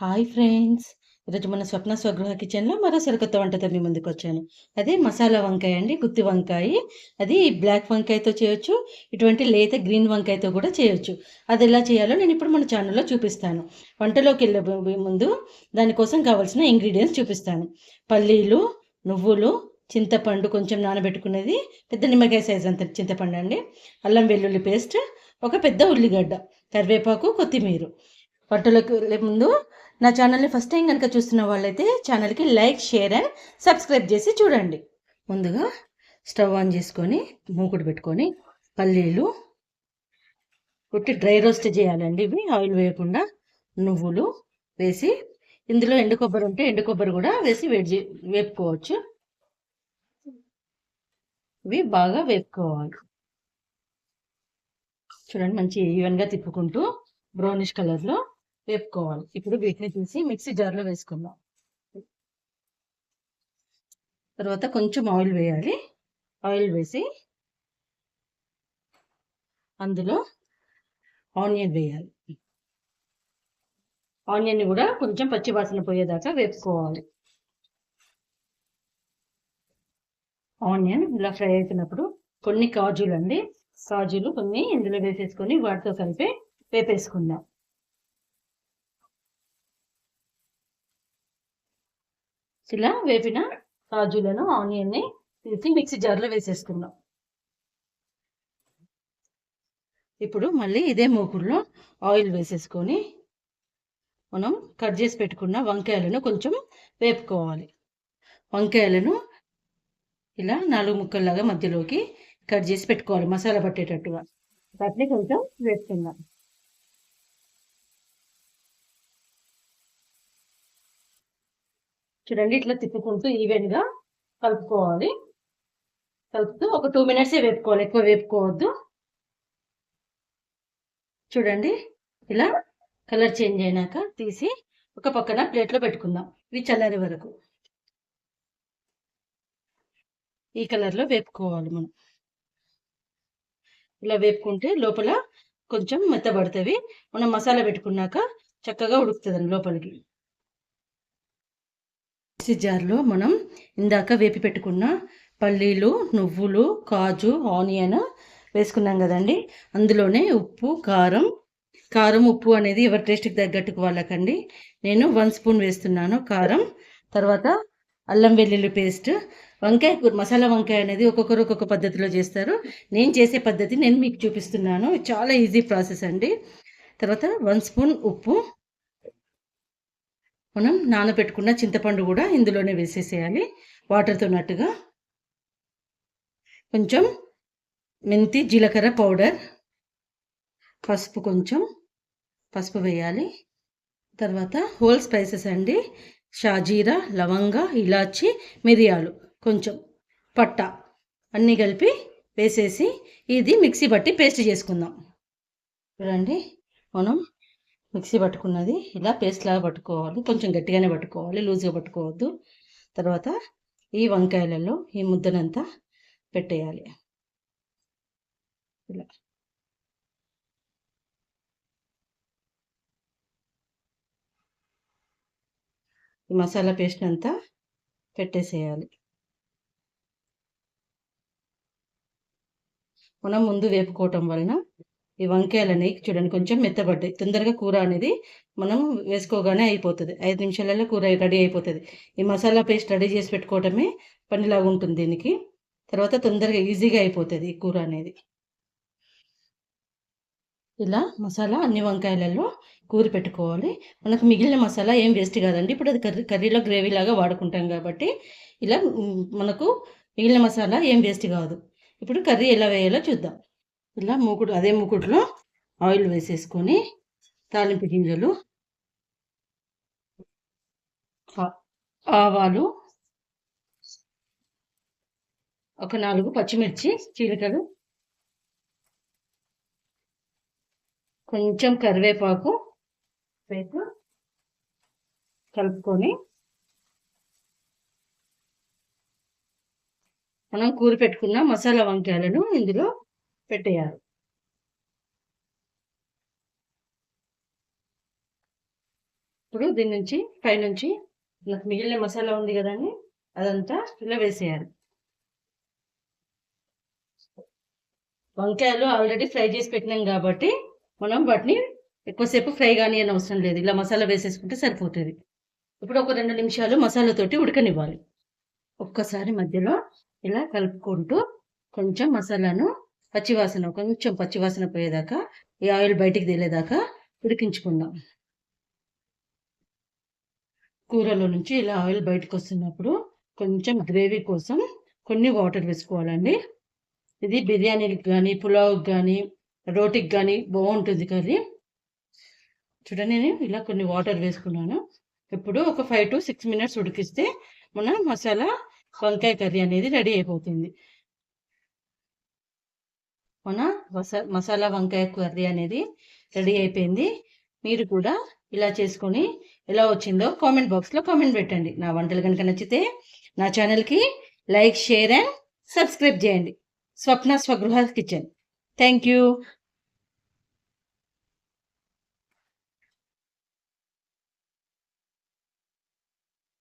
Hi friends. ఈరోజు మన స్వప్న స్వగృహ కిచెన్‌లో మరో సరికొత్త వంటతో మీ ముందుకొచ్చాను. అదే మసాలా వంకాయ అండి. గుత్తి వంకాయి. అది బ్లాక్ వంకాయతో చేయొచ్చు. ఇటువంటి లేత గ్రీన్ వంకాయతో కూడా చేయొచ్చు. అదెలా చేయాలో నేనిప్పుడు మన ఛానల్‌లో చూపిస్తాను. వంటలోకెళ్ళే ముందు దానికోసం కావాల్సిన ఇంగ్రీడియెంట్స్ చూపిస్తాను. పల్లీలు, నువ్వులు, చింతపండు కొంచెం నానబెట్టుకున్నది, పెద్ద నిమ్మకాయ సైజ్ అంత చింతపండండి, అల్లం వెల్లుల్లి పేస్ట్, ఒక పెద్ద ఉల్లిగడ్డ, కరివేపాకు, కొత్తిమీర. వంటలోకి వెళ్ళే ముందు నా ఛానల్ని ఫస్ట్ టైం కనుక చూస్తున్న వాళ్ళైతే ఛానల్కి లైక్, షేర్ అండ్ సబ్స్క్రైబ్ చేసి చూడండి. ముందుగా స్టవ్ ఆన్ చేసుకొని మూకుడు పెట్టుకొని పల్లీలు కొట్టి డ్రై రోస్ట్ చేయాలండి. ఇవి ఆయిల్ వేయకుండా నువ్వులు వేసి, ఇందులో ఎండు కొబ్బరి ఉంటే ఎండు కొబ్బరి కూడా వేసి వేపుకోవచ్చు. ఇవి బాగా వేపుకోవాలి. చూడండి, మంచి ఈవెన్గా తిప్పుకుంటూ బ్రౌనిష్ కలర్లో వేపుకోవాలి. ఇప్పుడు వీటిని తీసి మిక్సీ జార్లో వేసుకుందాం. తర్వాత కొంచెం ఆయిల్ వేయాలి. ఆయిల్ వేసి అందులో ఆనియన్ వేయాలి. ఆనియన్ కూడా కొంచెం పచ్చి వాసన పోయేదాకా వేపుకోవాలి. ఆనియన్ ఇలా ఫ్రై అవుతున్నప్పుడు కొన్ని కాజులు అండి, కాజులు కొన్ని ఇందులో వేసేసుకొని వాటితో కలిపి వేపేసుకుందాం. ఇలా వేపిన కాజులను, ఆనియన్ని తీసి మిక్సీ జార్లో వేసేసుకుందాం. ఇప్పుడు మళ్ళీ ఇదే మూకుడులో ఆయిల్ వేసేసుకొని మనం కట్ చేసి పెట్టుకున్న వంకాయలను కొంచెం వేపుకోవాలి. వంకాయలను ఇలా 4 ముక్కల్లాగా మధ్యలోకి కట్ చేసి పెట్టుకోవాలి, మసాలా పట్టేటట్టుగా. వాటిని కొంచెం వేసుకుందాం. చూడండి, ఇట్లా తిప్పుకుంటూ ఈవెన్గా కలుపుకోవాలి. కలుపుతూ ఒక 2 మినిట్సే వేపుకోవాలి, ఎక్కువ వేపుకోవద్దు. చూడండి, ఇలా కలర్ చేంజ్ అయినాక తీసి ఒక పక్కన ప్లేట్లో పెట్టుకుందాం. ఇవి చల్లారే వరకు ఈ కలర్లో వేపుకోవాలి. ఇలా వేపుకుంటే లోపల కొంచెం మెత్తబడుతుంది. మనం మసాలా పెట్టుకున్నాక చక్కగా ఉడుకుతుందండి లోపలికి. మిక్సీ జార్లో మనం ఇందాక వేపి పెట్టుకున్న పల్లీలు, నువ్వులు, కాజు, ఆనియన్ వేసుకున్నాం కదండి. అందులోనే ఉప్పు, కారం ఉప్పు అనేది ఎవరి టేస్ట్కి తగ్గట్టుకు వాళ్ళకండి. నేను 1 స్పూన్ వేస్తున్నాను కారం. తర్వాత అల్లం వెల్లుల్లి పేస్ట్. వంకాయ కూర, మసాలా వంకాయ అనేది ఒక్కొక్కరు ఒక్కొక్క పద్ధతిలో చేస్తారు. నేను చేసే పద్ధతి నేను మీకు చూపిస్తున్నాను. చాలా ఈజీ ప్రాసెస్ అండి. తర్వాత 1 స్పూన్ ఉప్పు. మనం నానబెట్టుకున్న చింతపండు కూడా ఇందులోనే వేసేసేయాలి వాటర్తో నట్టుగా. కొంచెం మెంతి జీలకర్ర పౌడర్, పసుపు, కొంచెం పసుపు వేయాలి. తర్వాత హోల్ స్పైసెస్ అండి, షాజీరా, లవంగ, ఇలాచి, మిరియాలు, కొంచెం పట్ట అన్నీ కలిపి వేసేసి ఇది మిక్సీ బట్టి పేస్ట్ చేసుకుందాం. చూడండి, మనం మిక్సీ పట్టుకున్నది ఇలా పేస్ట్ లాగా పట్టుకోవాలి. కొంచెం గట్టిగానే పట్టుకోవాలి, లూజ్గా పట్టుకోవద్దు. తర్వాత ఈ వంకాయలలో ఈ ముద్దనంతా పెట్టేయాలి. ఇలా ఈ మసాలా పేస్ట్ అంతా పెట్టేసేయాలి. మనం ముందు వేపుకోవటం వలన ఈ వంకాయలు అనేవి చూడండి కొంచెం మెత్తబడ్డాయి. తొందరగా కూర అనేది మనం వేసుకోగానే అయిపోతుంది. 5 నిమిషాలలో కూర రెడీ అయిపోతుంది. ఈ మసాలా పేస్ట్ రెడీ చేసి పెట్టుకోవటమే పనిలాగా ఉంటుంది దీనికి. తర్వాత తొందరగా ఈజీగా అయిపోతుంది ఈ కూర అనేది. ఇలా మసాలా అన్ని వంకాయలలో కూర పెట్టుకోవాలి. మనకు మిగిలిన మసాలా ఏం వేస్ట్ కాదండి. ఇప్పుడు అది కర్రీలో గ్రేవీ లాగా వాడుకుంటాం కాబట్టి ఇలా మనకు మిగిలిన మసాలా ఏం వేస్ట్ కాదు. ఇప్పుడు కర్రీ ఎలా వేయాలో చూద్దాం. ఇలా అదే మూకుడులో ఆయిల్ వేసేసుకొని తాలింపు గింజలు, ఆవాలు, ఒక 4 పచ్చిమిర్చి చీలికలు, కొంచెం కరివేపాకు వేసి కలుపుకొని మనం కూర పెట్టుకున్న మసాలా వంకాయలను ఇందులో పెట్టేయాలి. ఇప్పుడు దీని నుంచి పైనుంచి నాకు మిగిలిన మసాలా ఉంది కదండి, అదంతా ఇలా వేసేయాలి. వంకాయలు ఆల్రెడీ ఫ్రై చేసి పెట్టినాం కాబట్టి మనం వాటిని ఎక్కువసేపు ఫ్రై కానీ అని అవసరం లేదు. ఇలా మసాలా వేసేసుకుంటే సరిపోతుంది. ఇప్పుడు ఒక 2 నిమిషాలు మసాలాతోటి ఉడకనివ్వాలి. ఒక్కసారి మధ్యలో ఇలా కలుపుకుంటూ కొంచెం మసాలాను కొంచెం పచ్చివాసన పోయేదాకా, ఈ ఆయిల్ బయటికి తేలేదాకా ఉడికించుకుందాం. కూరలో నుంచి ఇలా ఆయిల్ బయటకు వస్తున్నప్పుడు కొంచెం గ్రేవీ కోసం కొన్ని వాటర్ వేసుకోవాలండి. ఇది బిర్యానీకి కానీ, పులావ్కి కానీ, రోటికి కానీ బాగుంటుంది కర్రీ. చూడండి, నేను ఇలా కొన్ని వాటర్ వేసుకున్నాను. ఇప్పుడు ఒక 5 to 6 minutes ఉడికిస్తే మన మసాలా వంకాయ కర్రీ అనేది రెడీ అయిపోతుంది. మన మసాలా వంకాయ కర్రీ అనేది రెడీ అయిపోయింది. మీరు కూడా ఇలా చేసుకొని ఎలా వచ్చిందో కామెంట్ బాక్స్లో కామెంట్ పెట్టండి. నా వంటలు కనుక నచ్చితే నా ఛానల్కి లైక్, షేర్ అండ్ సబ్స్క్రైబ్ చేయండి. స్వప్న స్వగృహ కిచెన్. Thank you.